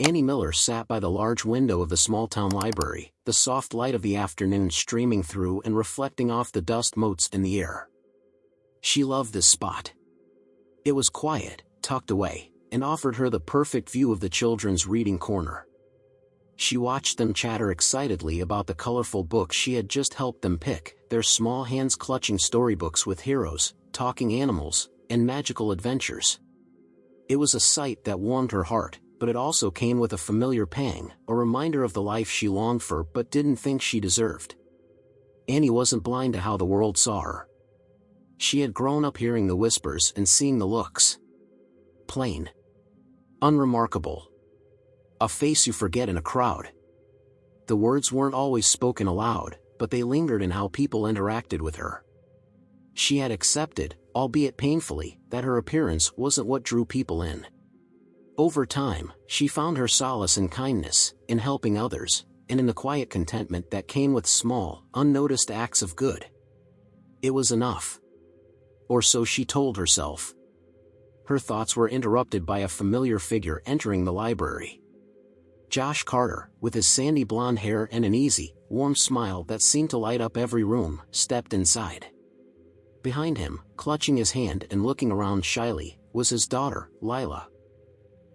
Annie Miller sat by the large window of the small-town library, the soft light of the afternoon streaming through and reflecting off the dust motes in the air. She loved this spot. It was quiet, tucked away, and offered her the perfect view of the children's reading corner. She watched them chatter excitedly about the colorful books she had just helped them pick, their small hands clutching storybooks with heroes, talking animals, and magical adventures. It was a sight that warmed her heart, but it also came with a familiar pang, a reminder of the life she longed for but didn't think she deserved. Annie wasn't blind to how the world saw her. She had grown up hearing the whispers and seeing the looks. Plain. Unremarkable. A face you forget in a crowd. The words weren't always spoken aloud, but they lingered in how people interacted with her. She had accepted, albeit painfully, that her appearance wasn't what drew people in. Over time, she found her solace in kindness, in helping others, and in the quiet contentment that came with small, unnoticed acts of good. It was enough. Or so she told herself. Her thoughts were interrupted by a familiar figure entering the library. Josh Carter, with his sandy blonde hair and an easy, warm smile that seemed to light up every room, stepped inside. Behind him, clutching his hand and looking around shyly, was his daughter, Lila.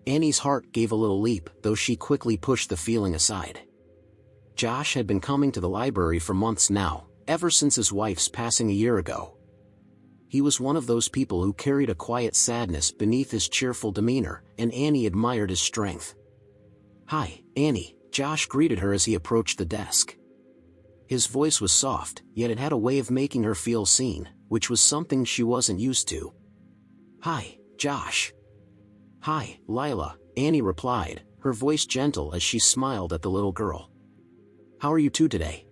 Annie's heart gave a little leap, though she quickly pushed the feeling aside. Josh had been coming to the library for months now, ever since his wife's passing a year ago. He was one of those people who carried a quiet sadness beneath his cheerful demeanor, and Annie admired his strength. "Hi, Annie," Josh greeted her as he approached the desk. His voice was soft, yet it had a way of making her feel seen, which was something she wasn't used to. "Hi, Josh." "Hi, Lila," Annie replied, her voice gentle as she smiled at the little girl. "How are you two today?"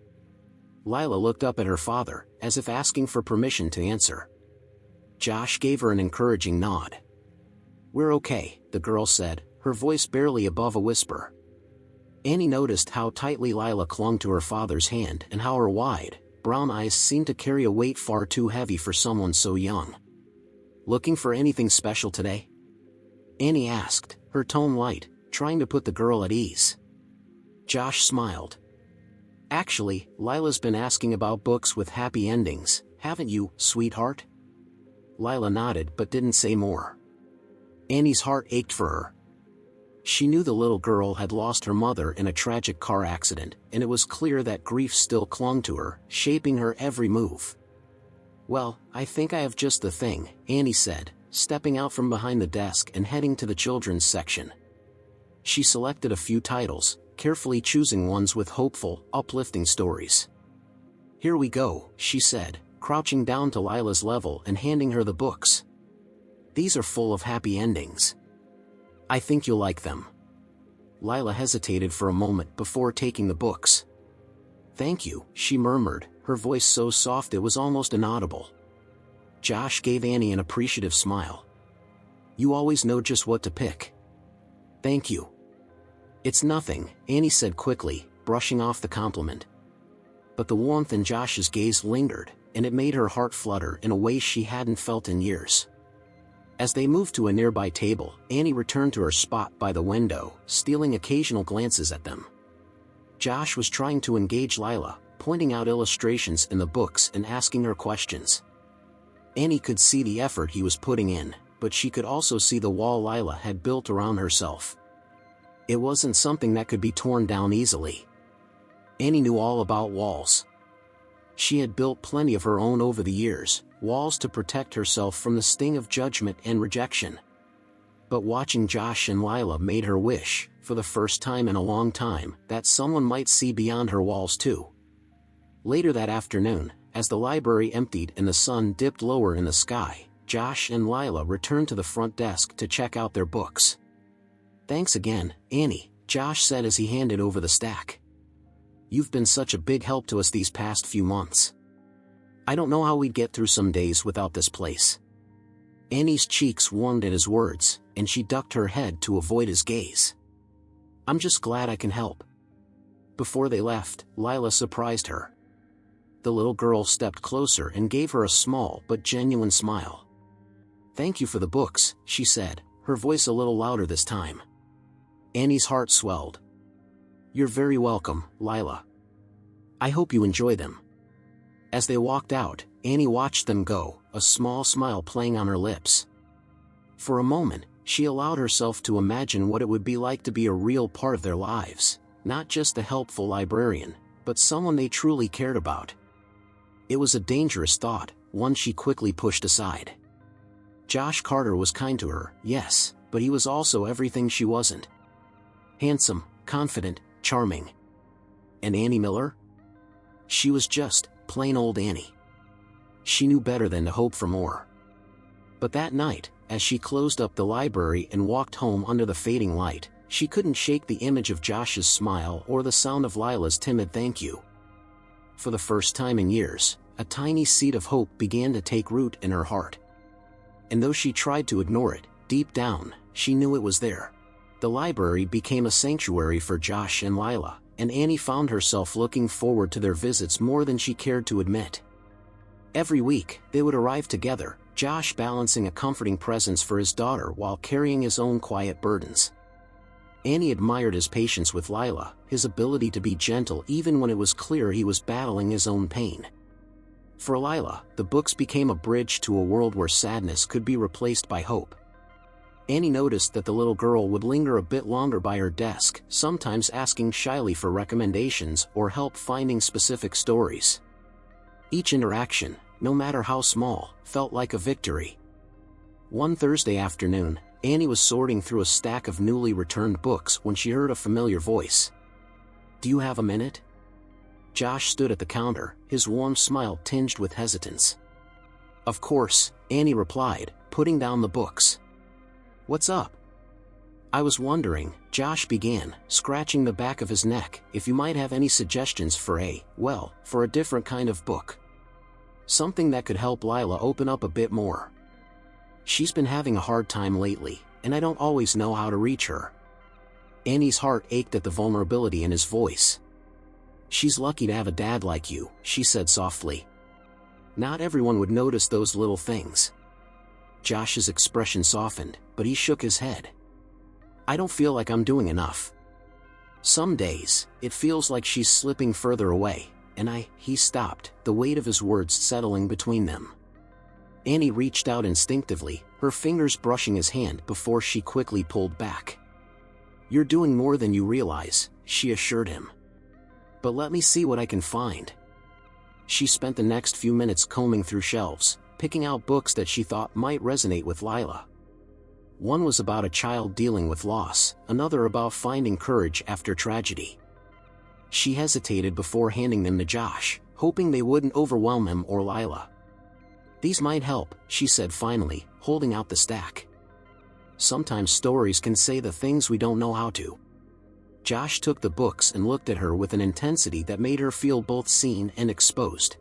Lila looked up at her father, as if asking for permission to answer. Josh gave her an encouraging nod. "We're okay," the girl said, her voice barely above a whisper. Annie noticed how tightly Lila clung to her father's hand and how her wide, brown eyes seemed to carry a weight far too heavy for someone so young. "Looking for anything special today?" Annie asked, her tone light, trying to put the girl at ease. Josh smiled. "Actually, Lila's been asking about books with happy endings, haven't you, sweetheart?" Lila nodded but didn't say more. Annie's heart ached for her. She knew the little girl had lost her mother in a tragic car accident, and it was clear that grief still clung to her, shaping her every move. "Well, I think I have just the thing," Annie said, stepping out from behind the desk and heading to the children's section. She selected a few titles, carefully choosing ones with hopeful, uplifting stories. "Here we go," she said, crouching down to Lila's level and handing her the books. "These are full of happy endings. I think you'll like them." Lila hesitated for a moment before taking the books. "Thank you," she murmured, her voice so soft it was almost inaudible. Josh gave Annie an appreciative smile. "You always know just what to pick." "Thank you." "It's nothing," Annie said quickly, brushing off the compliment. But the warmth in Josh's gaze lingered, and it made her heart flutter in a way she hadn't felt in years. As they moved to a nearby table, Annie returned to her spot by the window, stealing occasional glances at them. Josh was trying to engage Lila, pointing out illustrations in the books and asking her questions. Annie could see the effort he was putting in, but she could also see the wall Lila had built around herself. It wasn't something that could be torn down easily. Annie knew all about walls. She had built plenty of her own over the years, walls to protect herself from the sting of judgment and rejection. But watching Josh and Lila made her wish, for the first time in a long time, that someone might see beyond her walls too. Later that afternoon, as the library emptied and the sun dipped lower in the sky, Josh and Lila returned to the front desk to check out their books. "Thanks again, Annie," Josh said as he handed over the stack. "You've been such a big help to us these past few months. I don't know how we'd get through some days without this place." Annie's cheeks warmed at his words, and she ducked her head to avoid his gaze. "I'm just glad I can help." Before they left, Lila surprised her. The little girl stepped closer and gave her a small but genuine smile. "Thank you for the books," she said, her voice a little louder this time. Annie's heart swelled. "You're very welcome, Lila. I hope you enjoy them." As they walked out, Annie watched them go, a small smile playing on her lips. For a moment, she allowed herself to imagine what it would be like to be a real part of their lives, not just a helpful librarian, but someone they truly cared about. It was a dangerous thought, one she quickly pushed aside. Josh Carter was kind to her, yes, but he was also everything she wasn't. Handsome, confident, charming. And Annie Miller? She was just plain old Annie. She knew better than to hope for more. But that night, as she closed up the library and walked home under the fading light, she couldn't shake the image of Josh's smile or the sound of Lila's timid thank you. For the first time in years, a tiny seed of hope began to take root in her heart. And though she tried to ignore it, deep down, she knew it was there. The library became a sanctuary for Josh and Lila, and Annie found herself looking forward to their visits more than she cared to admit. Every week, they would arrive together, Josh balancing a comforting presence for his daughter while carrying his own quiet burdens. Annie admired his patience with Lila, his ability to be gentle even when it was clear he was battling his own pain. For Lila, the books became a bridge to a world where sadness could be replaced by hope. Annie noticed that the little girl would linger a bit longer by her desk, sometimes asking shyly for recommendations or help finding specific stories. Each interaction, no matter how small, felt like a victory. One Thursday afternoon, Annie was sorting through a stack of newly returned books when she heard a familiar voice. "Do you have a minute?" Josh stood at the counter, his warm smile tinged with hesitance. "Of course," Annie replied, putting down the books. "What's up?" "I was wondering," Josh began, scratching the back of his neck, "if you might have any suggestions for for a different kind of book. Something that could help Lila open up a bit more. She's been having a hard time lately, and I don't always know how to reach her." Annie's heart ached at the vulnerability in his voice. "She's lucky to have a dad like you," she said softly. "Not everyone would notice those little things." Josh's expression softened, but he shook his head. "I don't feel like I'm doing enough. Some days, it feels like she's slipping further away, and he stopped, the weight of his words settling between them. Annie reached out instinctively, her fingers brushing his hand before she quickly pulled back. "You're doing more than you realize," she assured him. "But let me see what I can find." She spent the next few minutes combing through shelves, picking out books that she thought might resonate with Lila. One was about a child dealing with loss, another about finding courage after tragedy. She hesitated before handing them to Josh, hoping they wouldn't overwhelm him or Lila. "These might help," she said finally, holding out the stack. "Sometimes stories can say the things we don't know how to." Josh took the books and looked at her with an intensity that made her feel both seen and exposed.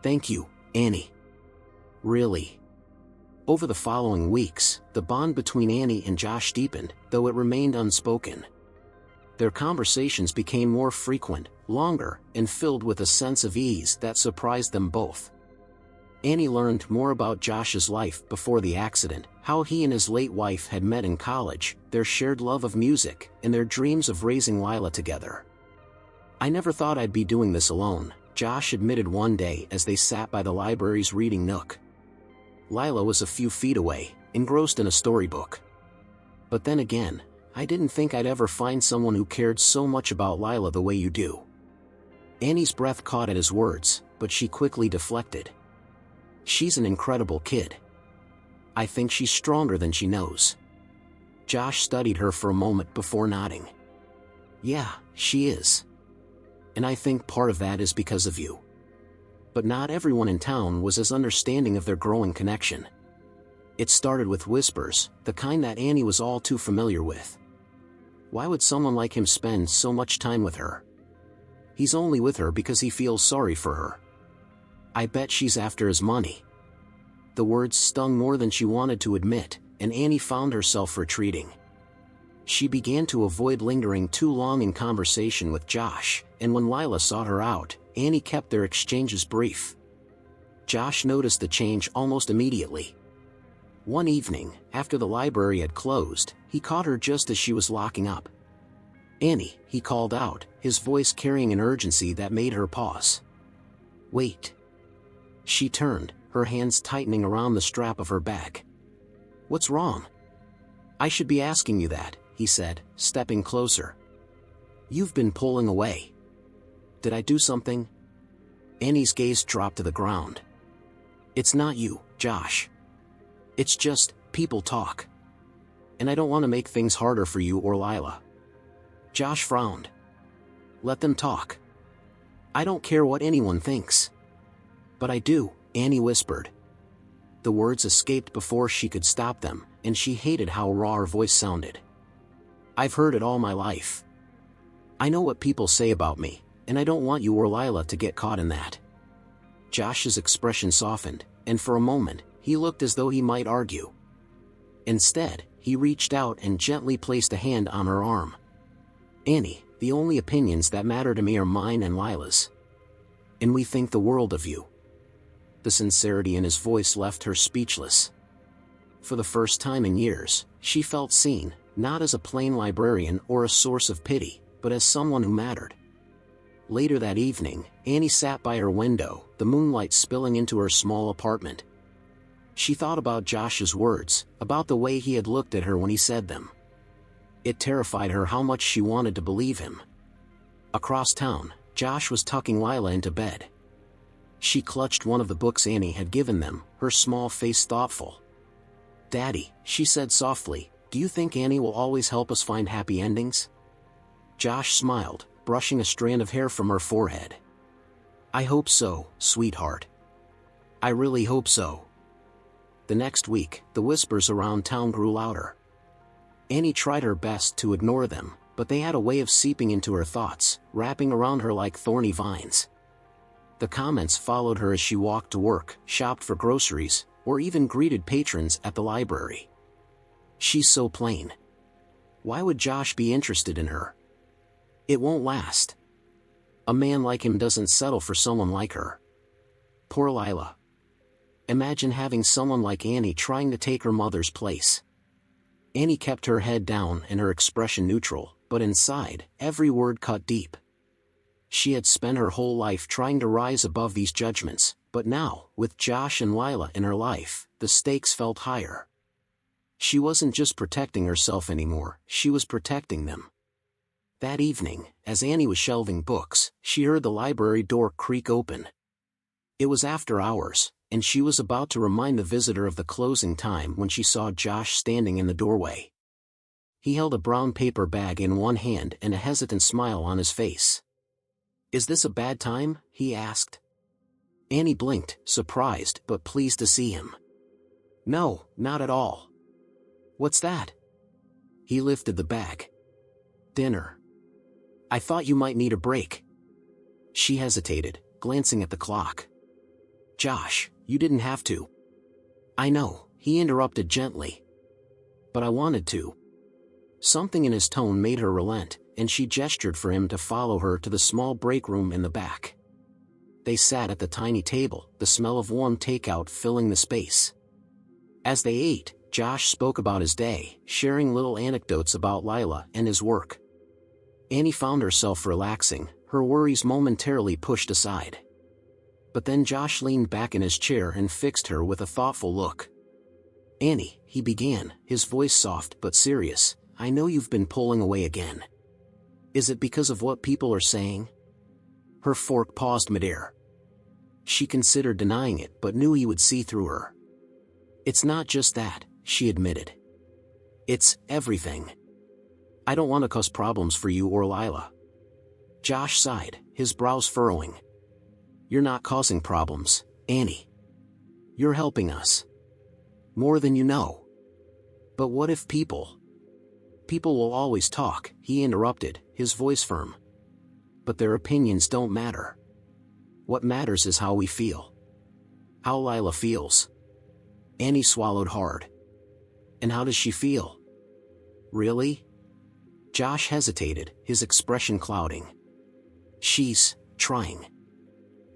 "Thank you, Annie. Really." Over the following weeks, the bond between Annie and Josh deepened, though it remained unspoken. Their conversations became more frequent, longer, and filled with a sense of ease that surprised them both. Annie learned more about Josh's life before the accident, how he and his late wife had met in college, their shared love of music, and their dreams of raising Lila together. "I never thought I'd be doing this alone," Josh admitted one day as they sat by the library's reading nook. Lila was a few feet away, engrossed in a storybook. "But then again, I didn't think I'd ever find someone who cared so much about Lila the way you do." Annie's breath caught at his words, but she quickly deflected. "She's an incredible kid. I think she's stronger than she knows." Josh studied her for a moment before nodding. "Yeah, she is. And I think part of that is because of you." But not everyone in town was as understanding of their growing connection. It started with whispers, the kind that Annie was all too familiar with. "Why would someone like him spend so much time with her? He's only with her because he feels sorry for her. I bet she's after his money." The words stung more than she wanted to admit, and Annie found herself retreating. She began to avoid lingering too long in conversation with Josh, and when Lila sought her out, Annie kept their exchanges brief. Josh noticed the change almost immediately. One evening, after the library had closed, he caught her just as she was locking up. "Annie," he called out, his voice carrying an urgency that made her pause. "Wait." She turned, her hands tightening around the strap of her bag. "What's wrong?" "I should be asking you that," he said, stepping closer. "You've been pulling away. Did I do something?" Annie's gaze dropped to the ground. "It's not you, Josh. It's just, people talk. And I don't want to make things harder for you or Lila." Josh frowned. "Let them talk. I don't care what anyone thinks." "But I do," Annie whispered. The words escaped before she could stop them, and she hated how raw her voice sounded. "I've heard it all my life. I know what people say about me, and I don't want you or Lila to get caught in that." Josh's expression softened, and for a moment, he looked as though he might argue. Instead, he reached out and gently placed a hand on her arm. "Annie, the only opinions that matter to me are mine and Lila's. And we think the world of you." The sincerity in his voice left her speechless. For the first time in years, she felt seen, not as a plain librarian or a source of pity, but as someone who mattered. Later that evening, Annie sat by her window, the moonlight spilling into her small apartment. She thought about Josh's words, about the way he had looked at her when he said them. It terrified her how much she wanted to believe him. Across town, Josh was tucking Lila into bed. She clutched one of the books Annie had given them, her small face thoughtful. "Daddy," she said softly, "do you think Annie will always help us find happy endings?" Josh smiled, brushing a strand of hair from her forehead. "I hope so, sweetheart. I really hope so." The next week, the whispers around town grew louder. Annie tried her best to ignore them, but they had a way of seeping into her thoughts, wrapping around her like thorny vines. The comments followed her as she walked to work, shopped for groceries, or even greeted patrons at the library. "She's so plain. Why would Josh be interested in her? It won't last. A man like him doesn't settle for someone like her. Poor Lila. Imagine having someone like Annie trying to take her mother's place." Annie kept her head down and her expression neutral, but inside, every word cut deep. She had spent her whole life trying to rise above these judgments, but now, with Josh and Lila in her life, the stakes felt higher. She wasn't just protecting herself anymore, she was protecting them. That evening, as Annie was shelving books, she heard the library door creak open. It was after hours, and she was about to remind the visitor of the closing time when she saw Josh standing in the doorway. He held a brown paper bag in one hand and a hesitant smile on his face. "Is this a bad time?" he asked. Annie blinked, surprised but pleased to see him. "No, not at all." "What's that?" He lifted the bag. "Dinner. I thought you might need a break." She hesitated, glancing at the clock. "Josh, you didn't have to." "I know," he interrupted gently. "But I wanted to." Something in his tone made her relent, and she gestured for him to follow her to the small break room in the back. They sat at the tiny table, the smell of warm takeout filling the space. As they ate, Josh spoke about his day, sharing little anecdotes about Lila and his work. Annie found herself relaxing, her worries momentarily pushed aside. But then Josh leaned back in his chair and fixed her with a thoughtful look. "Annie," he began, his voice soft but serious, "I know you've been pulling away again. Is it because of what people are saying?" Her fork paused midair. She considered denying it but knew he would see through her. "It's not just that," she admitted. "It's everything. I don't want to cause problems for you or Lila." Josh sighed, his brows furrowing. "You're not causing problems, Annie. You're helping us. More than you know." "But what if people?" "People will always talk," he interrupted, his voice firm. "But their opinions don't matter. What matters is how we feel. How Lila feels." Annie swallowed hard. "And how does she feel?" "Really?" Josh hesitated, his expression clouding. "She's trying.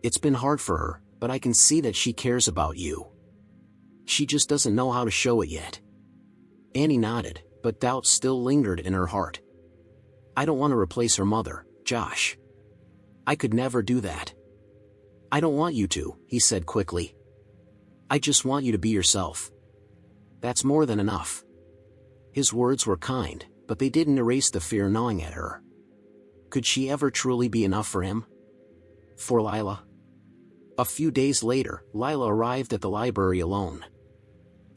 It's been hard for her, but I can see that she cares about you." She just doesn't know how to show it yet. Annie nodded, but doubt still lingered in her heart. I don't want to replace her mother, Josh. I could never do that. I don't want you to, he said quickly. I just want you to be yourself. That's more than enough. His words were kind, but they didn't erase the fear gnawing at her. Could she ever truly be enough for him? For Lila? A few days later, Lila arrived at the library alone.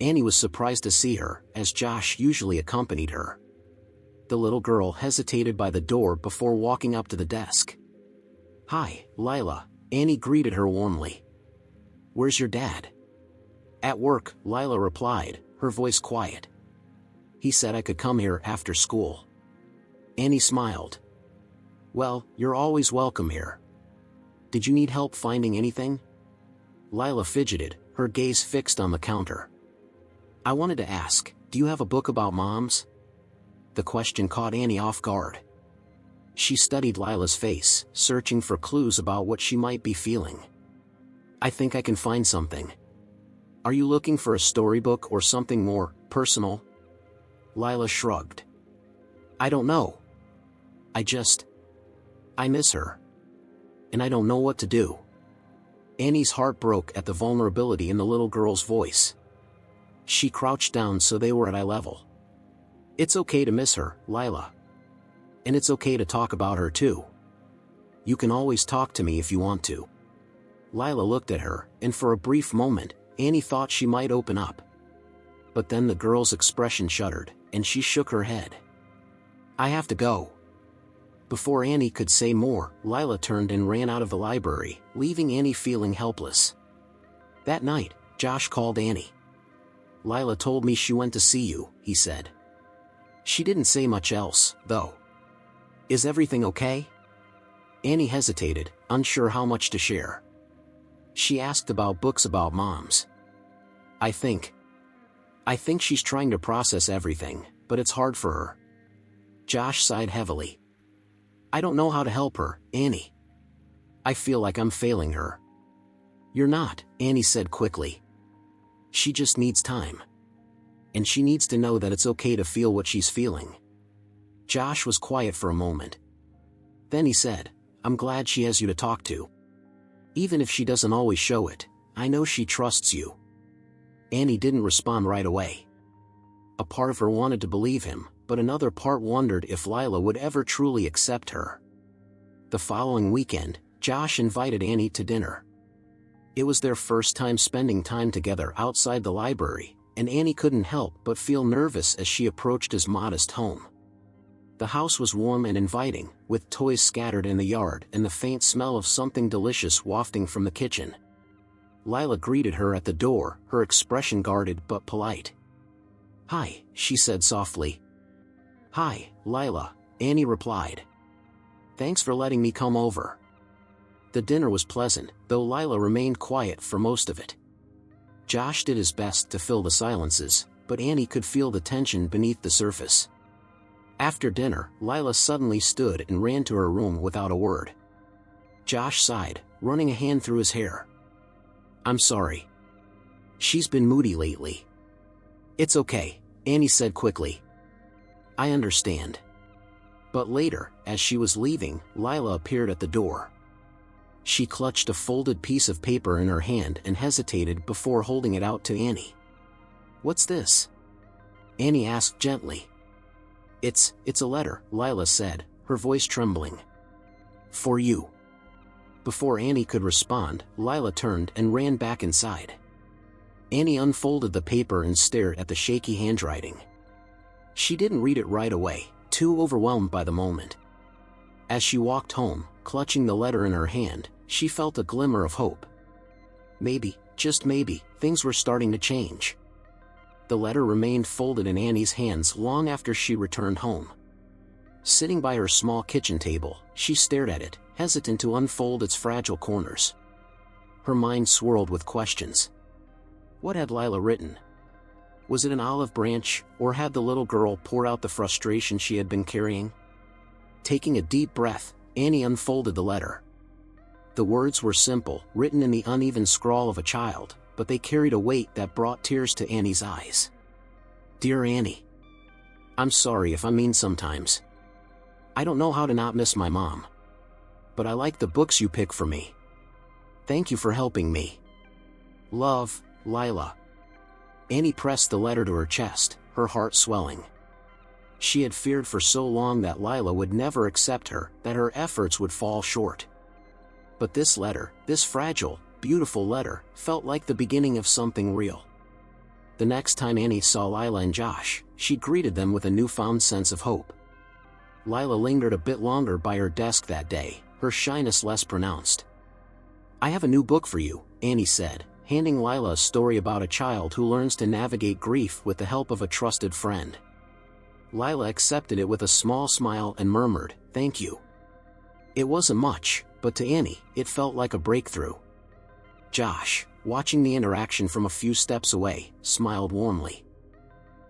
Annie was surprised to see her, as Josh usually accompanied her. The little girl hesitated by the door before walking up to the desk. Hi, Lila, Annie greeted her warmly. Where's your dad? At work, Lila replied, her voice quiet. He said I could come here after school. Annie smiled. Well, you're always welcome here. Did you need help finding anything? Lila fidgeted, her gaze fixed on the counter. I wanted to ask, do you have a book about moms? The question caught Annie off guard. She studied Lila's face, searching for clues about what she might be feeling. I think I can find something. Are you looking for a storybook or something more personal? Lila shrugged. I don't know. I miss her. And I don't know what to do. Annie's heart broke at the vulnerability in the little girl's voice. She crouched down so they were at eye level. It's okay to miss her, Lila. And it's okay to talk about her too. You can always talk to me if you want to. Lila looked at her, and for a brief moment, Annie thought she might open up. But then the girl's expression shuddered, and she shook her head. I have to go. Before Annie could say more, Lila turned and ran out of the library, leaving Annie feeling helpless. That night, Josh called Annie. Lila told me she went to see you, he said. She didn't say much else, though. Is everything okay? Annie hesitated, unsure how much to share. She asked about books about moms. I think she's trying to process everything, but it's hard for her. Josh sighed heavily. I don't know how to help her, Annie. I feel like I'm failing her. You're not, Annie said quickly. She just needs time. And she needs to know that it's okay to feel what she's feeling. Josh was quiet for a moment. Then he said, I'm glad she has you to talk to. Even if she doesn't always show it, I know she trusts you. Annie didn't respond right away. A part of her wanted to believe him, but another part wondered if Lila would ever truly accept her. The following weekend, Josh invited Annie to dinner. It was their first time spending time together outside the library, and Annie couldn't help but feel nervous as she approached his modest home. The house was warm and inviting, with toys scattered in the yard and the faint smell of something delicious wafting from the kitchen. Lila greeted her at the door, her expression guarded but polite. Hi, she said softly. Hi, Lila, Annie replied. Thanks for letting me come over. The dinner was pleasant, though Lila remained quiet for most of it. Josh did his best to fill the silences, but Annie could feel the tension beneath the surface. After dinner, Lila suddenly stood and ran to her room without a word. Josh sighed, running a hand through his hair. I'm sorry. She's been moody lately. It's okay, Annie said quickly. I understand. But later, as she was leaving, Lila appeared at the door. She clutched a folded piece of paper in her hand and hesitated before holding it out to Annie. What's this? Annie asked gently. It's a letter, Lila said, her voice trembling. For you. Before Annie could respond, Lila turned and ran back inside. Annie unfolded the paper and stared at the shaky handwriting. She didn't read it right away, too overwhelmed by the moment. As she walked home, clutching the letter in her hand, she felt a glimmer of hope. Maybe, just maybe, things were starting to change. The letter remained folded in Annie's hands long after she returned home. Sitting by her small kitchen table, she stared at it, hesitant to unfold its fragile corners. Her mind swirled with questions. What had Lila written? Was it an olive branch, or had the little girl poured out the frustration she had been carrying? Taking a deep breath, Annie unfolded the letter. The words were simple, written in the uneven scrawl of a child, but they carried a weight that brought tears to Annie's eyes. Dear Annie, I'm sorry if I'm mean sometimes. I don't know how to not miss my mom. But I like the books you pick for me. Thank you for helping me. Love, Lila. Annie pressed the letter to her chest, her heart swelling. She had feared for so long that Lila would never accept her, that her efforts would fall short. But this letter, this fragile, beautiful letter, felt like the beginning of something real. The next time Annie saw Lila and Josh, she greeted them with a newfound sense of hope. Lila lingered a bit longer by her desk that day, her shyness less pronounced. I have a new book for you, Annie said, handing Lila a story about a child who learns to navigate grief with the help of a trusted friend. Lila accepted it with a small smile and murmured, "Thank you." It wasn't much, but to Annie, it felt like a breakthrough. Josh, watching the interaction from a few steps away, smiled warmly.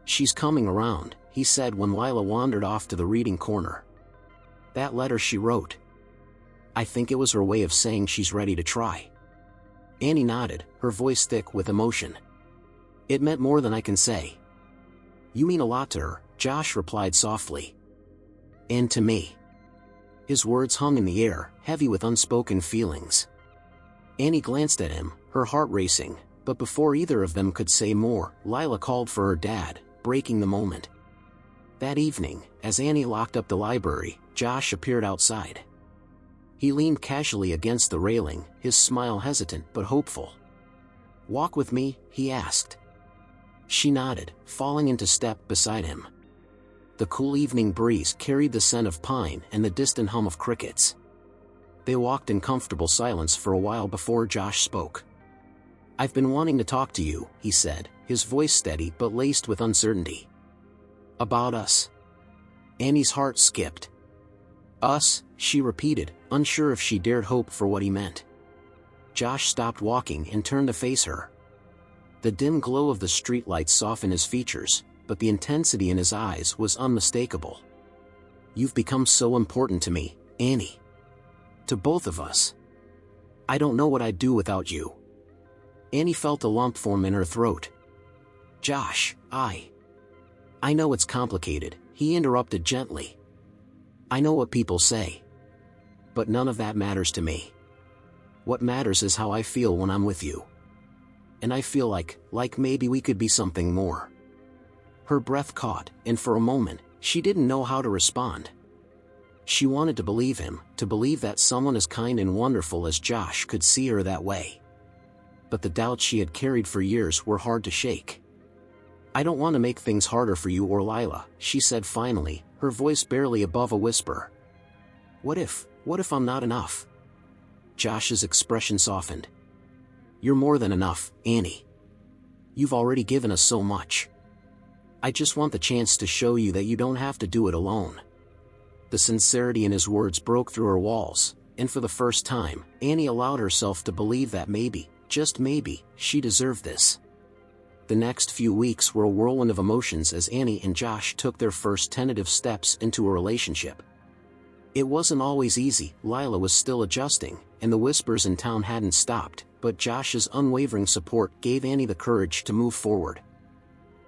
"She's coming around," he said when Lila wandered off to the reading corner. "That letter she wrote. I think it was her way of saying she's ready to try." Annie nodded, her voice thick with emotion. "It meant more than I can say." "You mean a lot to her," Josh replied softly. "And to me." His words hung in the air, heavy with unspoken feelings. Annie glanced at him, her heart racing, but before either of them could say more, Lila called for her dad, breaking the moment. That evening, as Annie locked up the library, Josh appeared outside. He leaned casually against the railing, his smile hesitant but hopeful. "Walk with me?" he asked. She nodded, falling into step beside him. The cool evening breeze carried the scent of pine and the distant hum of crickets. They walked in comfortable silence for a while before Josh spoke. "I've been wanting to talk to you," he said, his voice steady but laced with uncertainty. "About us." Annie's heart skipped. "Us," she repeated, unsure if she dared hope for what he meant. Josh stopped walking and turned to face her. The dim glow of the streetlights softened his features, but the intensity in his eyes was unmistakable. "You've become so important to me, Annie. To both of us. I don't know what I'd do without you." Annie felt a lump form in her throat. "Josh, I know it's complicated," he interrupted gently. "I know what people say. But none of that matters to me. What matters is how I feel when I'm with you. And I feel like maybe we could be something more." Her breath caught, and for a moment, she didn't know how to respond. She wanted to believe him, to believe that someone as kind and wonderful as Josh could see her that way. But the doubts she had carried for years were hard to shake. "I don't want to make things harder for you or Lila," she said finally, her voice barely above a whisper. What if I'm not enough?" Josh's expression softened. "You're more than enough, Annie. You've already given us so much. I just want the chance to show you that you don't have to do it alone." The sincerity in his words broke through her walls, and for the first time, Annie allowed herself to believe that maybe, just maybe, she deserved this. The next few weeks were a whirlwind of emotions as Annie and Josh took their first tentative steps into a relationship. It wasn't always easy, Lila was still adjusting, and the whispers in town hadn't stopped, but Josh's unwavering support gave Annie the courage to move forward.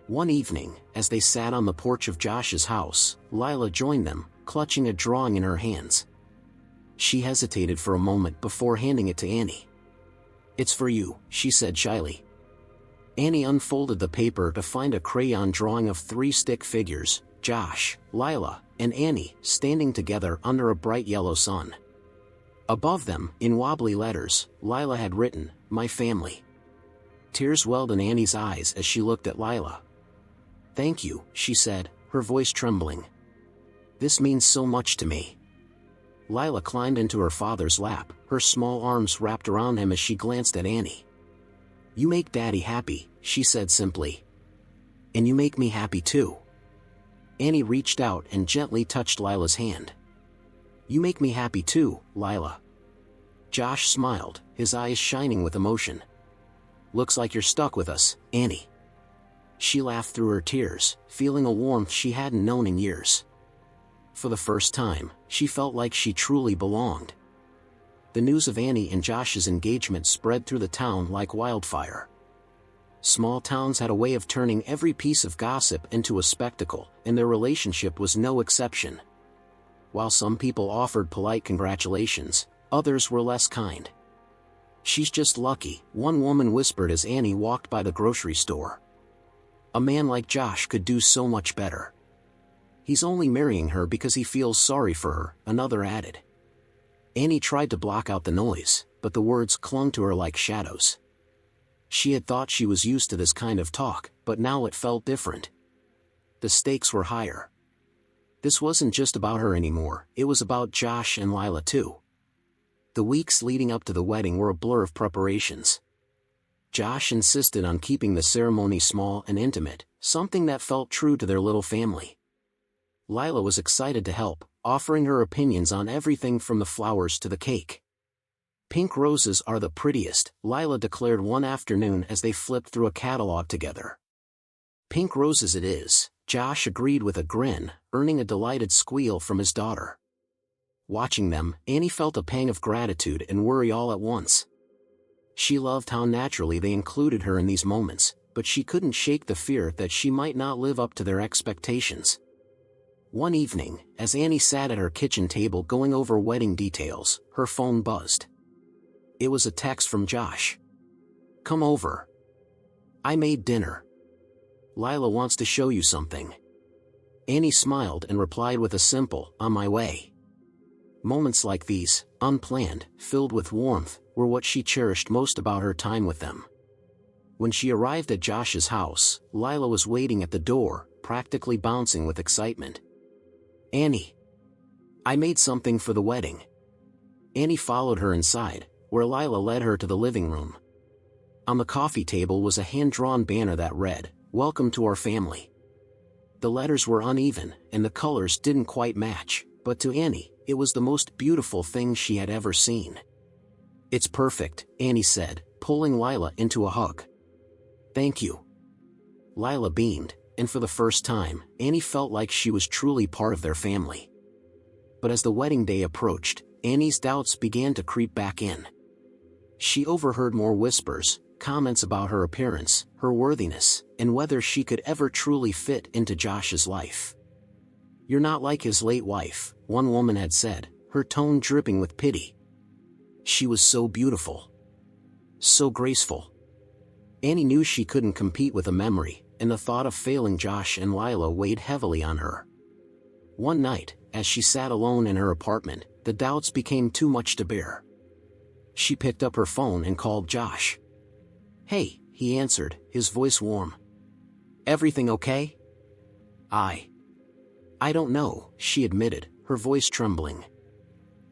One evening, as they sat on the porch of Josh's house, Lila joined them, clutching a drawing in her hands. She hesitated for a moment before handing it to Annie. "It's for you," she said shyly. Annie unfolded the paper to find a crayon drawing of 3 stick figures, Josh, Lila, and Annie, standing together under a bright yellow sun. Above them, in wobbly letters, Lila had written, "My family." Tears welled in Annie's eyes as she looked at Lila. "Thank you," she said, her voice trembling. "This means so much to me." Lila climbed into her father's lap, her small arms wrapped around him as she glanced at Annie. "You make Daddy happy," she said simply. "And you make me happy too." Annie reached out and gently touched Lila's hand. "You make me happy too, Lila." Josh smiled, his eyes shining with emotion. "Looks like you're stuck with us, Annie." She laughed through her tears, feeling a warmth she hadn't known in years. For the first time, she felt like she truly belonged. The news of Annie and Josh's engagement spread through the town like wildfire. Small towns had a way of turning every piece of gossip into a spectacle, and their relationship was no exception. While some people offered polite congratulations, others were less kind. "She's just lucky," one woman whispered as Annie walked by the grocery store. "A man like Josh could do so much better. He's only marrying her because he feels sorry for her," another added. Annie tried to block out the noise, but the words clung to her like shadows. She had thought she was used to this kind of talk, but now it felt different. The stakes were higher. This wasn't just about her anymore, it was about Josh and Lila too. The weeks leading up to the wedding were a blur of preparations. Josh insisted on keeping the ceremony small and intimate, something that felt true to their little family. Lila was excited to help, offering her opinions on everything from the flowers to the cake. "Pink roses are the prettiest," Lila declared one afternoon as they flipped through a catalog together. "Pink roses it is," Josh agreed with a grin, earning a delighted squeal from his daughter. Watching them, Annie felt a pang of gratitude and worry all at once. She loved how naturally they included her in these moments, but she couldn't shake the fear that she might not live up to their expectations. One evening, as Annie sat at her kitchen table going over wedding details, her phone buzzed. It was a text from Josh. "Come over. I made dinner. Lila wants to show you something." Annie smiled and replied with a simple, "On my way." Moments like these, unplanned, filled with warmth, were what she cherished most about her time with them. When she arrived at Josh's house, Lila was waiting at the door, practically bouncing with excitement. "Annie, I made something for the wedding." Annie followed her inside, where Lila led her to the living room. On the coffee table was a hand-drawn banner that read, "Welcome to our family." The letters were uneven, and the colors didn't quite match, but to Annie, it was the most beautiful thing she had ever seen. "It's perfect," Annie said, pulling Lila into a hug. "Thank you." Lila beamed, and for the first time, Annie felt like she was truly part of their family. But as the wedding day approached, Annie's doubts began to creep back in. She overheard more whispers, comments about her appearance, her worthiness, and whether she could ever truly fit into Josh's life. "You're not like his late wife," one woman had said, her tone dripping with pity. "She was so beautiful. So graceful." Annie knew she couldn't compete with a memory, and the thought of failing Josh and Lila weighed heavily on her. One night, as she sat alone in her apartment, the doubts became too much to bear. She picked up her phone and called Josh. "Hey," he answered, his voice warm. "Everything okay?" I don't know," she admitted, her voice trembling.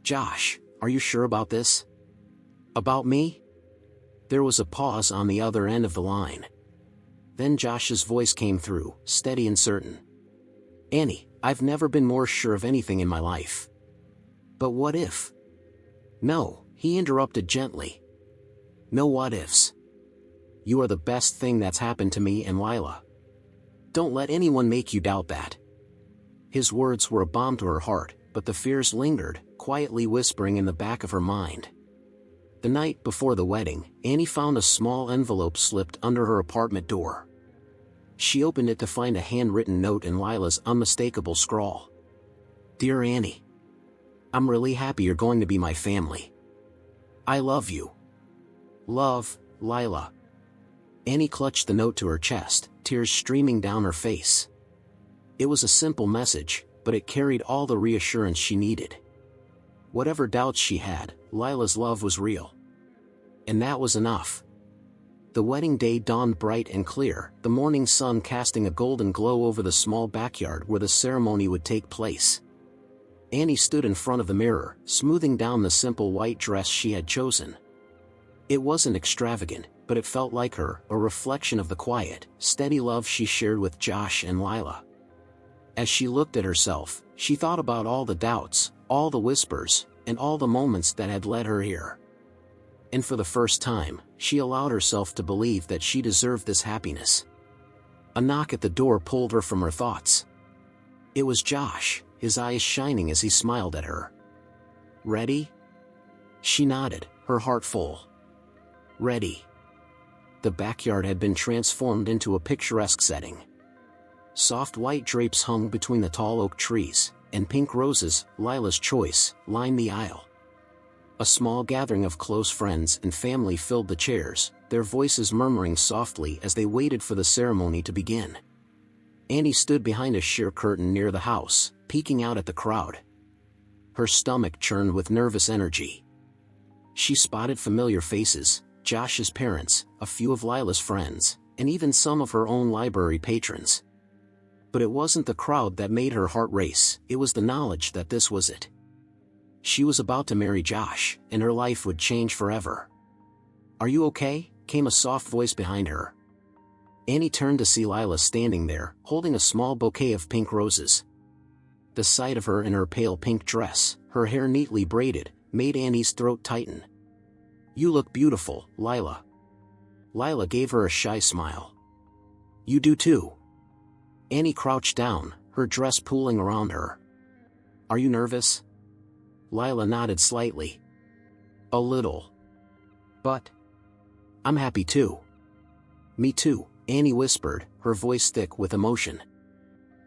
"Josh, are you sure about this? About me?" There was a pause on the other end of the line. Then Josh's voice came through, steady and certain. "Annie, I've never been more sure of anything in my life." "But what if?" "No," he interrupted gently. "No what ifs. You are the best thing that's happened to me and Lila. Don't let anyone make you doubt that." His words were a balm to her heart, but the fears lingered, quietly whispering in the back of her mind. The night before the wedding, Annie found a small envelope slipped under her apartment door. She opened it to find a handwritten note in Lila's unmistakable scrawl. "Dear Annie, I'm really happy you're going to be my family. I love you. Love, Lila." Annie clutched the note to her chest, tears streaming down her face. It was a simple message, but it carried all the reassurance she needed. Whatever doubts she had, Lila's love was real. And that was enough. The wedding day dawned bright and clear, the morning sun casting a golden glow over the small backyard where the ceremony would take place. Annie stood in front of the mirror, smoothing down the simple white dress she had chosen. It wasn't extravagant, but it felt like her, a reflection of the quiet, steady love she shared with Josh and Lila. As she looked at herself, she thought about all the doubts, all the whispers, and all the moments that had led her here. And for the first time, she allowed herself to believe that she deserved this happiness. A knock at the door pulled her from her thoughts. It was Josh, his eyes shining as he smiled at her. "Ready?" She nodded, her heart full. "Ready." The backyard had been transformed into a picturesque setting. Soft white drapes hung between the tall oak trees, and pink roses, Lila's choice, lined the aisle. A small gathering of close friends and family filled the chairs, their voices murmuring softly as they waited for the ceremony to begin. Annie stood behind a sheer curtain near the house, peeking out at the crowd. Her stomach churned with nervous energy. She spotted familiar faces, Josh's parents, a few of Lila's friends, and even some of her own library patrons. But it wasn't the crowd that made her heart race, it was the knowledge that this was it. She was about to marry Josh, and her life would change forever. "Are you okay?" came a soft voice behind her. Annie turned to see Lila standing there, holding a small bouquet of pink roses. The sight of her in her pale pink dress, her hair neatly braided, made Annie's throat tighten. "You look beautiful, Lila." Lila gave her a shy smile. "You do too." Annie crouched down, her dress pooling around her. "Are you nervous?" Lila nodded slightly. "A little. But I'm happy too." "Me too," Annie whispered, her voice thick with emotion.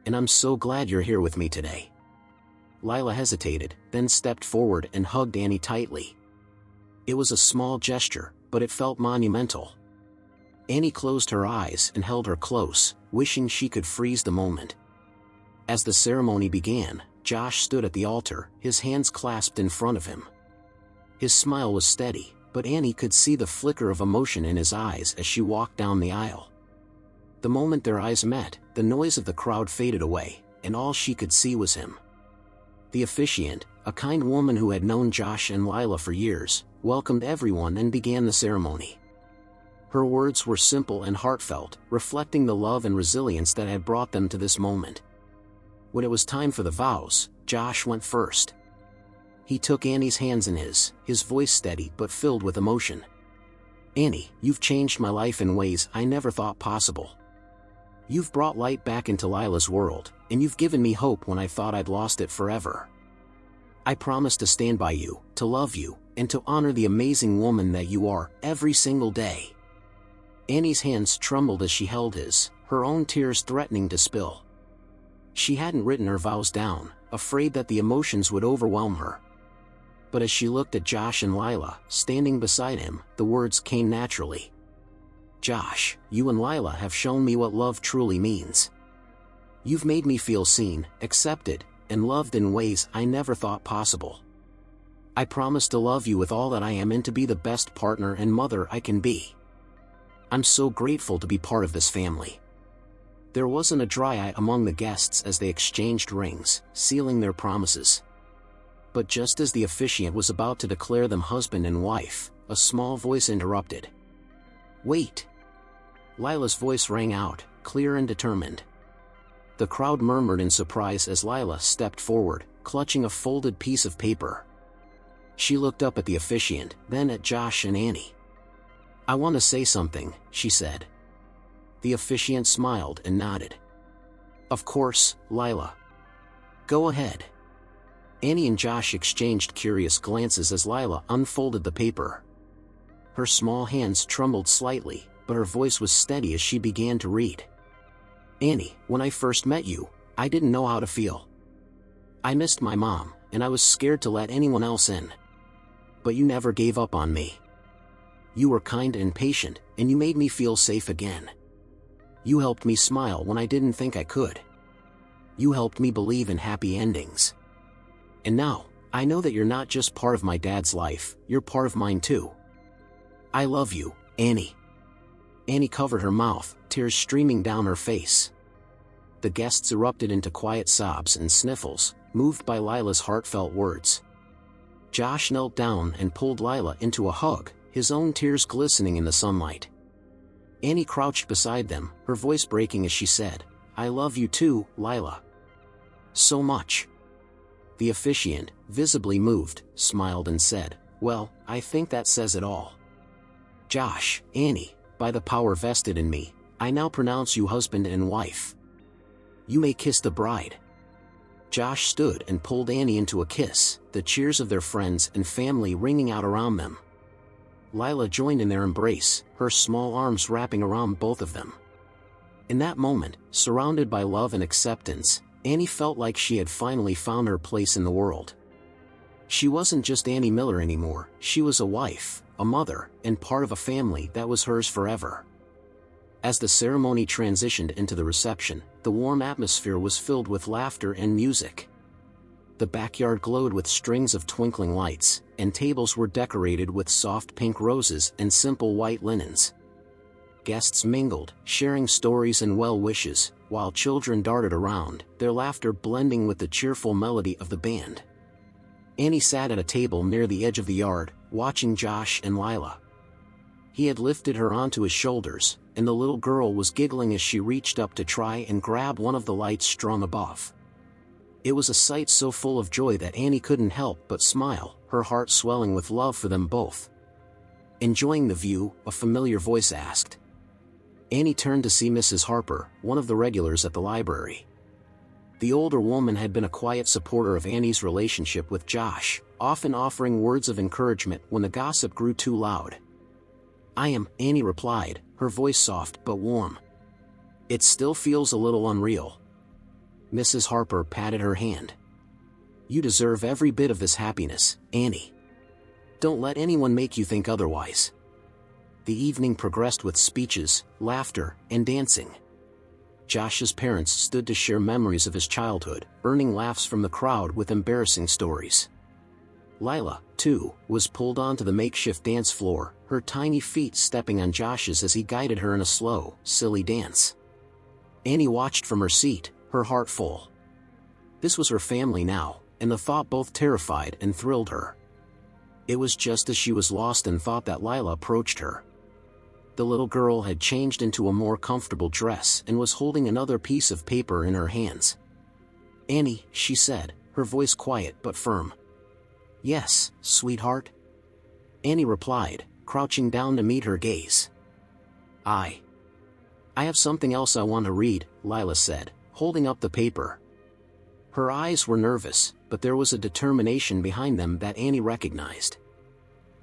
"And I'm so glad you're here with me today." Lila hesitated, then stepped forward and hugged Annie tightly. It was a small gesture, but it felt monumental. Annie closed her eyes and held her close, wishing she could freeze the moment. As the ceremony began, Josh stood at the altar, his hands clasped in front of him. His smile was steady, but Annie could see the flicker of emotion in his eyes as she walked down the aisle. The moment their eyes met, the noise of the crowd faded away, and all she could see was him. The officiant, a kind woman who had known Josh and Lila for years, welcomed everyone and began the ceremony. Her words were simple and heartfelt, reflecting the love and resilience that had brought them to this moment. When it was time for the vows, Josh went first. He took Annie's hands in his voice steady but filled with emotion. "Annie, you've changed my life in ways I never thought possible. You've brought light back into Lila's world, and you've given me hope when I thought I'd lost it forever. I promise to stand by you, to love you, and to honor the amazing woman that you are, every single day." Annie's hands trembled as she held his, her own tears threatening to spill. She hadn't written her vows down, afraid that the emotions would overwhelm her. But as she looked at Josh and Lila, standing beside him, the words came naturally. "Josh, you and Lila have shown me what love truly means. You've made me feel seen, accepted, and loved in ways I never thought possible. I promise to love you with all that I am and to be the best partner and mother I can be. I'm so grateful to be part of this family." There wasn't a dry eye among the guests as they exchanged rings, sealing their promises. But just as the officiant was about to declare them husband and wife, a small voice interrupted. "Wait!" Lila's voice rang out, clear and determined. The crowd murmured in surprise as Lila stepped forward, clutching a folded piece of paper. She looked up at the officiant, then at Josh and Annie. "I want to say something," she said. The officiant smiled and nodded. "Of course, Lila. Go ahead." Annie and Josh exchanged curious glances as Lila unfolded the paper. Her small hands trembled slightly, but her voice was steady as she began to read. "Annie, when I first met you, I didn't know how to feel. I missed my mom, and I was scared to let anyone else in. But you never gave up on me. You were kind and patient, and you made me feel safe again. You helped me smile when I didn't think I could. You helped me believe in happy endings. And now, I know that you're not just part of my dad's life, you're part of mine too. I love you, Annie." Annie covered her mouth, tears streaming down her face. The guests erupted into quiet sobs and sniffles, moved by Lila's heartfelt words. Josh knelt down and pulled Lila into a hug, his own tears glistening in the sunlight. Annie crouched beside them, her voice breaking as she said, "I love you too, Lila. So much." The officiant, visibly moved, smiled and said, "Well, I think that says it all. Josh, Annie, by the power vested in me, I now pronounce you husband and wife. You may kiss the bride." Josh stood and pulled Annie into a kiss, the cheers of their friends and family ringing out around them. Lila joined in their embrace, her small arms wrapping around both of them. In that moment, surrounded by love and acceptance, Annie felt like she had finally found her place in the world. She wasn't just Annie Miller anymore, she was a wife, a mother, and part of a family that was hers forever. As the ceremony transitioned into the reception, the warm atmosphere was filled with laughter and music. The backyard glowed with strings of twinkling lights, and tables were decorated with soft pink roses and simple white linens. Guests mingled, sharing stories and well wishes, while children darted around, their laughter blending with the cheerful melody of the band. Annie sat at a table near the edge of the yard, watching Josh and Lila. He had lifted her onto his shoulders, and the little girl was giggling as she reached up to try and grab one of the lights strung above. It was a sight so full of joy that Annie couldn't help but smile, her heart swelling with love for them both. Enjoying the view, a familiar voice asked. Annie turned to see Mrs. Harper, one of the regulars at the library. The older woman had been a quiet supporter of Annie's relationship with Josh, often offering words of encouragement when the gossip grew too loud. "I am," Annie replied, her voice soft but warm. "It still feels a little unreal." Mrs. Harper patted her hand. "You deserve every bit of this happiness, Annie. Don't let anyone make you think otherwise." The evening progressed with speeches, laughter, and dancing. Josh's parents stood to share memories of his childhood, earning laughs from the crowd with embarrassing stories. Lila, too, was pulled onto the makeshift dance floor, her tiny feet stepping on Josh's as he guided her in a slow, silly dance. Annie watched from her seat, her heart full. This was her family now, and the thought both terrified and thrilled her. It was just as she was lost in thought that Lila approached her. The little girl had changed into a more comfortable dress and was holding another piece of paper in her hands. "Annie," she said, her voice quiet but firm. "Yes, sweetheart?" Annie replied, crouching down to meet her gaze. I have something else I want to read," Lila said, holding up the paper. Her eyes were nervous, but there was a determination behind them that Annie recognized.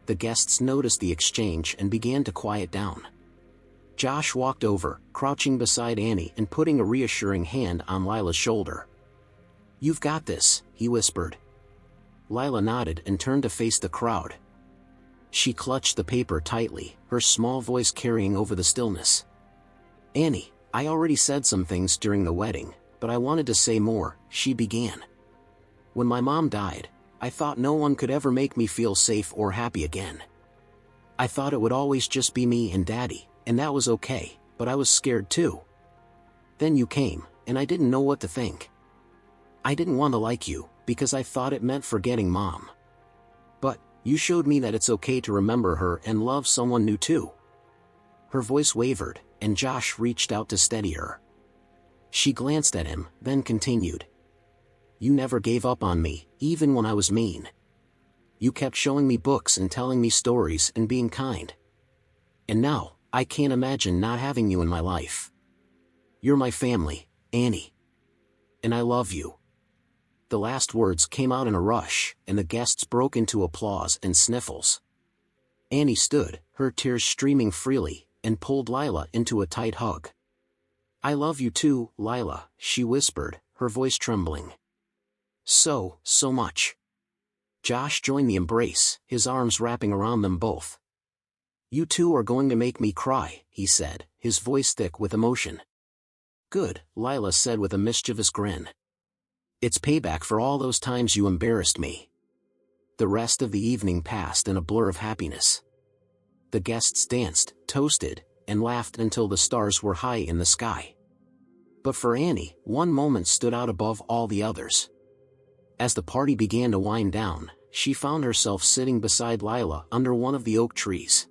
The guests noticed the exchange and began to quiet down. Josh walked over, crouching beside Annie and putting a reassuring hand on Lila's shoulder. "You've got this," he whispered. Lila nodded and turned to face the crowd. She clutched the paper tightly, her small voice carrying over the stillness. "Annie, I already said some things during the wedding, but I wanted to say more," she began. "When my mom died, I thought no one could ever make me feel safe or happy again. I thought it would always just be me and Daddy, and that was okay, but I was scared too. Then you came, and I didn't know what to think. I didn't want to like you, because I thought it meant forgetting Mom. But you showed me that it's okay to remember her and love someone new too." Her voice wavered, and Josh reached out to steady her. She glanced at him, then continued. "You never gave up on me, even when I was mean. You kept showing me books and telling me stories and being kind. And now, I can't imagine not having you in my life. You're my family, Annie. And I love you." The last words came out in a rush, and the guests broke into applause and sniffles. Annie stood, her tears streaming freely, and pulled Lila into a tight hug. "I love you too, Lila," she whispered, her voice trembling. So much." Josh joined the embrace, his arms wrapping around them both. "You two are going to make me cry," he said, his voice thick with emotion. "Good," Lila said with a mischievous grin. "It's payback for all those times you embarrassed me." The rest of the evening passed in a blur of happiness. The guests danced, toasted, and laughed until the stars were high in the sky. But for Annie, one moment stood out above all the others. As the party began to wind down, she found herself sitting beside Lila under one of the oak trees.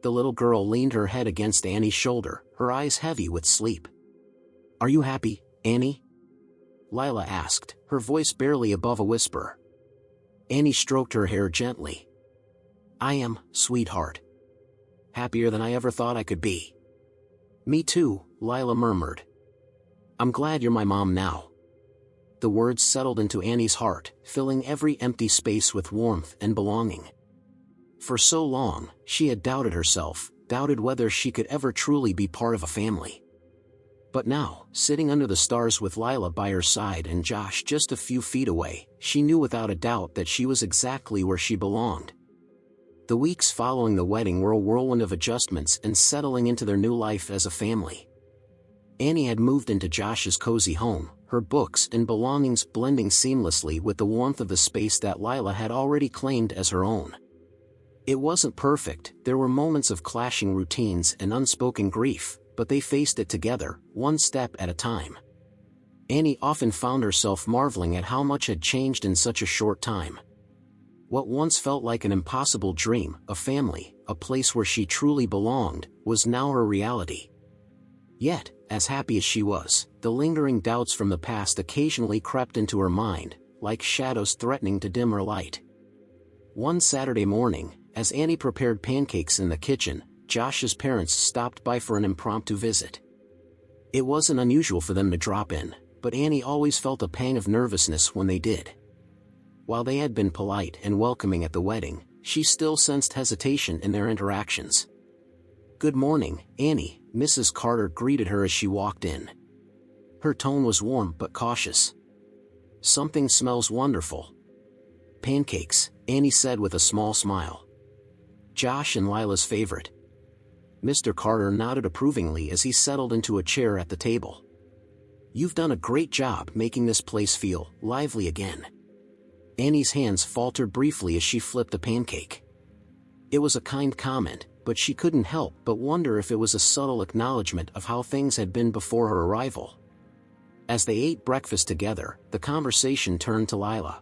The little girl leaned her head against Annie's shoulder, her eyes heavy with sleep. "Are you happy, Annie?" Lila asked, her voice barely above a whisper. Annie stroked her hair gently. "I am, sweetheart. Happier than I ever thought I could be." "Me too," Lila murmured. "I'm glad you're my mom now." The words settled into Annie's heart, filling every empty space with warmth and belonging. For so long, she had doubted herself, doubted whether she could ever truly be part of a family. But now, sitting under the stars with Lila by her side and Josh just a few feet away, she knew without a doubt that she was exactly where she belonged. The weeks following the wedding were a whirlwind of adjustments and settling into their new life as a family. Annie had moved into Josh's cozy home, her books and belongings blending seamlessly with the warmth of the space that Lila had already claimed as her own. It wasn't perfect, there were moments of clashing routines and unspoken grief, but they faced it together, one step at a time. Annie often found herself marveling at how much had changed in such a short time. What once felt like an impossible dream, a family, a place where she truly belonged, was now her reality. Yet, as happy as she was, the lingering doubts from the past occasionally crept into her mind, like shadows threatening to dim her light. One Saturday morning, as Annie prepared pancakes in the kitchen, Josh's parents stopped by for an impromptu visit. It wasn't unusual for them to drop in, but Annie always felt a pang of nervousness when they did. While they had been polite and welcoming at the wedding, she still sensed hesitation in their interactions. "Good morning, Annie," Mrs. Carter greeted her as she walked in. Her tone was warm but cautious. "Something smells wonderful." "Pancakes," Annie said with a small smile. "Josh and Lila's favorite." Mr. Carter nodded approvingly as he settled into a chair at the table. "You've done a great job making this place feel lively again." Annie's hands faltered briefly as she flipped a pancake. It was a kind comment, but she couldn't help but wonder if it was a subtle acknowledgement of how things had been before her arrival. As they ate breakfast together, the conversation turned to Lila.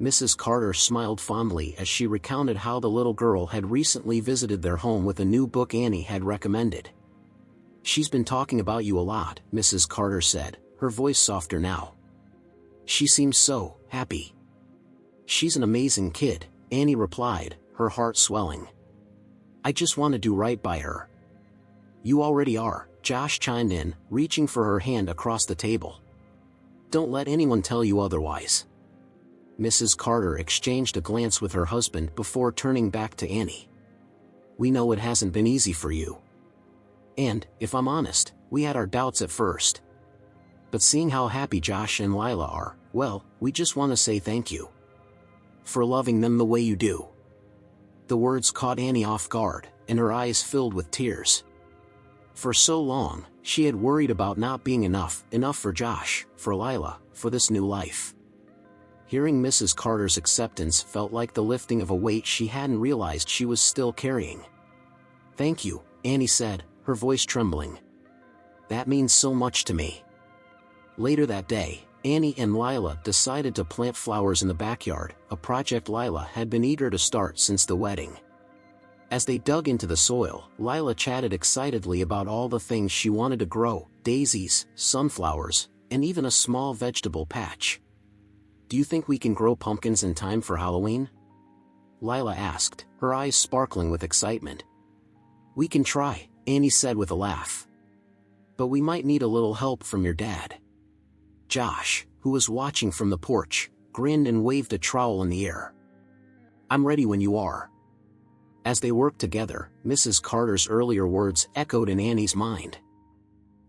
Mrs. Carter smiled fondly as she recounted how the little girl had recently visited their home with a new book Annie had recommended. "She's been talking about you a lot," Mrs. Carter said, her voice softer now. "She seems so happy." "She's an amazing kid," Annie replied, her heart swelling. "I just want to do right by her." "You already are," Josh chimed in, reaching for her hand across the table. "Don't let anyone tell you otherwise." Mrs. Carter exchanged a glance with her husband before turning back to Annie. "We know it hasn't been easy for you. And, if I'm honest, we had our doubts at first. But seeing how happy Josh and Lila are, well, we just want to say thank you. For loving them the way you do." The words caught Annie off guard, and her eyes filled with tears. For so long, she had worried about not being enough for Josh, for Lila, for this new life. Hearing Mrs. Carter's acceptance felt like the lifting of a weight she hadn't realized she was still carrying. "Thank you," Annie said, her voice trembling. "That means so much to me." Later that day, Annie and Lila decided to plant flowers in the backyard, a project Lila had been eager to start since the wedding. As they dug into the soil, Lila chatted excitedly about all the things she wanted to grow: daisies, sunflowers, and even a small vegetable patch. "Do you think we can grow pumpkins in time for Halloween?" Lila asked, her eyes sparkling with excitement. "We can try," Annie said with a laugh. "But we might need a little help from your dad." Josh, who was watching from the porch, grinned and waved a trowel in the air. "I'm ready when you are." As they worked together, Mrs. Carter's earlier words echoed in Annie's mind.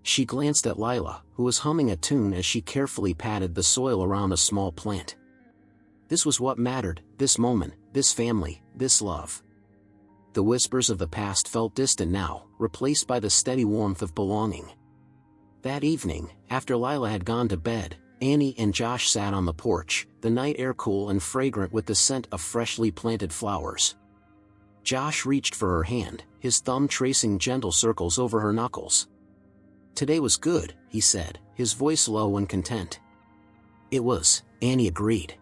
She glanced at Lila, who was humming a tune as she carefully patted the soil around a small plant. This was what mattered, this moment, this family, this love. The whispers of the past felt distant now, replaced by the steady warmth of belonging. That evening, after Lila had gone to bed, Annie and Josh sat on the porch, the night air cool and fragrant with the scent of freshly planted flowers. Josh reached for her hand, his thumb tracing gentle circles over her knuckles. "Today was good," he said, his voice low and content. "It was," Annie agreed.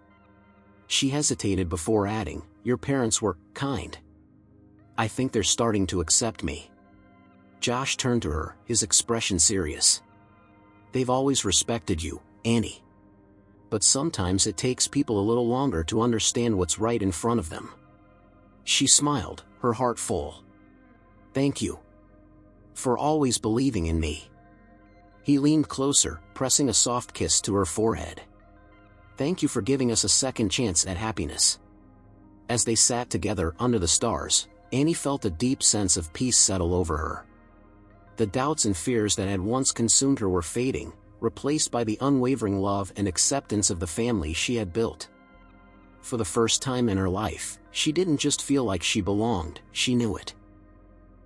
She hesitated before adding, "Your parents were kind. I think they're starting to accept me." Josh turned to her, his expression serious. "They've always respected you, Annie. But sometimes it takes people a little longer to understand what's right in front of them." She smiled, her heart full. "Thank you. For always believing in me." He leaned closer, pressing a soft kiss to her forehead. "Thank you for giving us a second chance at happiness." As they sat together under the stars, Annie felt a deep sense of peace settle over her. The doubts and fears that had once consumed her were fading, replaced by the unwavering love and acceptance of the family she had built. For the first time in her life, she didn't just feel like she belonged, she knew it.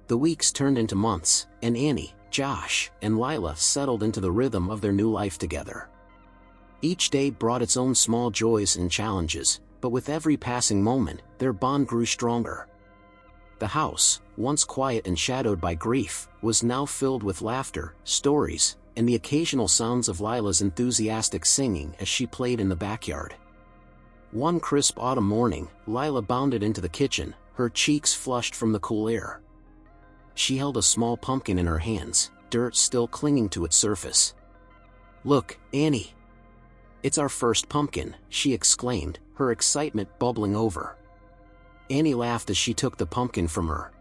The weeks turned into months, and Annie, Josh, and Lila settled into the rhythm of their new life together. Each day brought its own small joys and challenges, but with every passing moment, their bond grew stronger. The house, once quiet and shadowed by grief, was now filled with laughter, stories, and the occasional sounds of Lila's enthusiastic singing as she played in the backyard. One crisp autumn morning, Lila bounded into the kitchen, her cheeks flushed from the cool air. She held a small pumpkin in her hands, dirt still clinging to its surface. "Look, Annie! It's our first pumpkin," she exclaimed, her excitement bubbling over. Annie laughed as she took the pumpkin from her.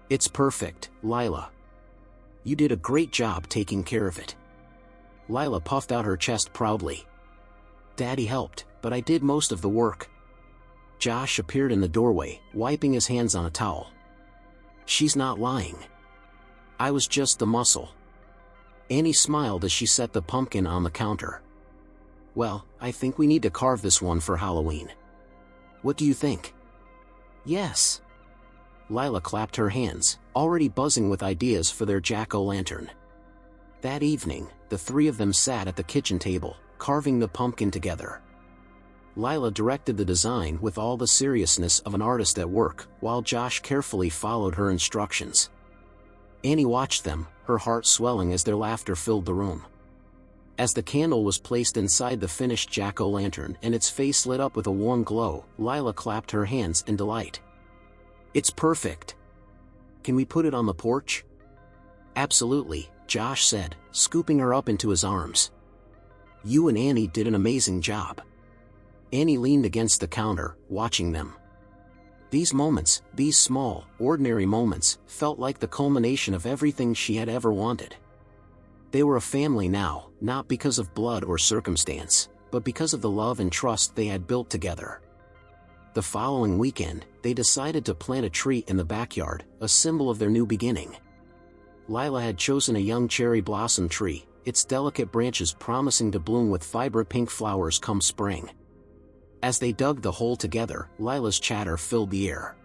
"It's perfect, Lila. You did a great job taking care of it." Lila puffed out her chest proudly. "Daddy helped, but I did most of the work." Josh appeared in the doorway, wiping his hands on a towel. "She's not lying. I was just the muscle." Annie smiled as she set the pumpkin on the counter. "Well, I think we need to carve this one for Halloween. What do you think?" "Yes." Lila clapped her hands, already buzzing with ideas for their jack-o'-lantern. That evening, the three of them sat at the kitchen table, carving the pumpkin together. Lila directed the design with all the seriousness of an artist at work, while Josh carefully followed her instructions. Annie watched them, her heart swelling as their laughter filled the room. As the candle was placed inside the finished jack-o'-lantern and its face lit up with a warm glow, Lila clapped her hands in delight. "It's perfect. Can we put it on the porch?" "Absolutely," Josh said, scooping her up into his arms. "You and Annie did an amazing job." Annie leaned against the counter, watching them. These moments, these small, ordinary moments, felt like the culmination of everything she had ever wanted. They were a family now, not because of blood or circumstance, but because of the love and trust they had built together. The following weekend, they decided to plant a tree in the backyard, a symbol of their new beginning. Lila had chosen a young cherry blossom tree, its delicate branches promising to bloom with vibrant pink flowers come spring. As they dug the hole together, Lila's chatter filled the air.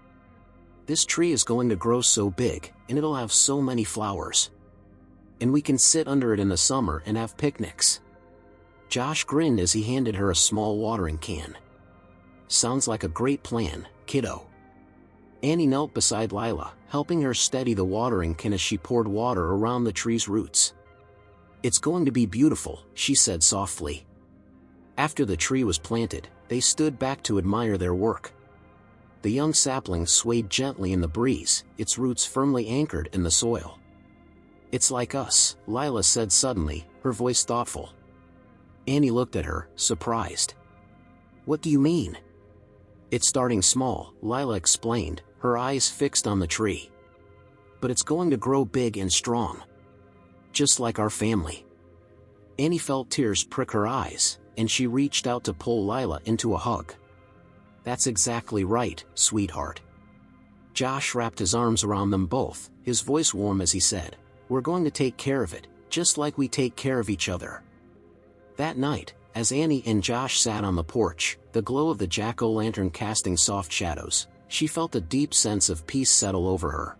"This tree is going to grow so big, and it'll have so many flowers. And we can sit under it in the summer and have picnics." Josh grinned as he handed her a small watering can. "Sounds like a great plan, kiddo." Annie knelt beside Lila, helping her steady the watering can as she poured water around the tree's roots. "It's going to be beautiful," she said softly. After the tree was planted, they stood back to admire their work. The young sapling swayed gently in the breeze, its roots firmly anchored in the soil. "It's like us," Lila said suddenly, her voice thoughtful. Annie looked at her, surprised. "What do you mean?" "It's starting small," Lila explained, her eyes fixed on the tree. "But it's going to grow big and strong. Just like our family." Annie felt tears prick her eyes, and she reached out to pull Lila into a hug. "That's exactly right, sweetheart." Josh wrapped his arms around them both, his voice warm as he said, "We're going to take care of it, just like we take care of each other." That night, as Annie and Josh sat on the porch, the glow of the jack-o'-lantern casting soft shadows, she felt a deep sense of peace settle over her.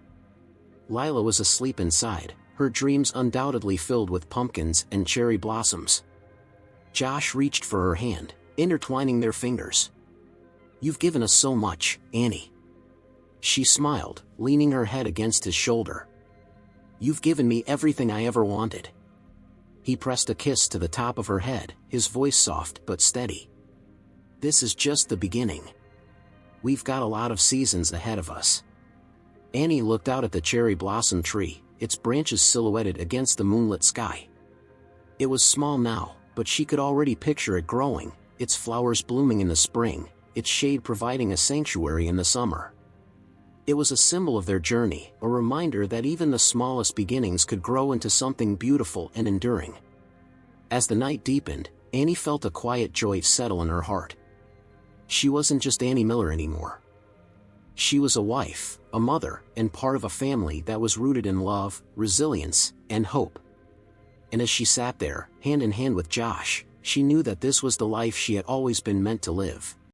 Lila was asleep inside, her dreams undoubtedly filled with pumpkins and cherry blossoms. Josh reached for her hand, intertwining their fingers. "You've given us so much, Annie." She smiled, leaning her head against his shoulder. "You've given me everything I ever wanted." He pressed a kiss to the top of her head, his voice soft but steady. "This is just the beginning. We've got a lot of seasons ahead of us." Annie looked out at the cherry blossom tree, its branches silhouetted against the moonlit sky. It was small now, but she could already picture it growing, its flowers blooming in the spring, its shade providing a sanctuary in the summer. It was a symbol of their journey, a reminder that even the smallest beginnings could grow into something beautiful and enduring. As the night deepened, Annie felt a quiet joy settle in her heart. She wasn't just Annie Miller anymore. She was a wife, a mother, and part of a family that was rooted in love, resilience, and hope. And as she sat there, hand in hand with Josh, she knew that this was the life she had always been meant to live.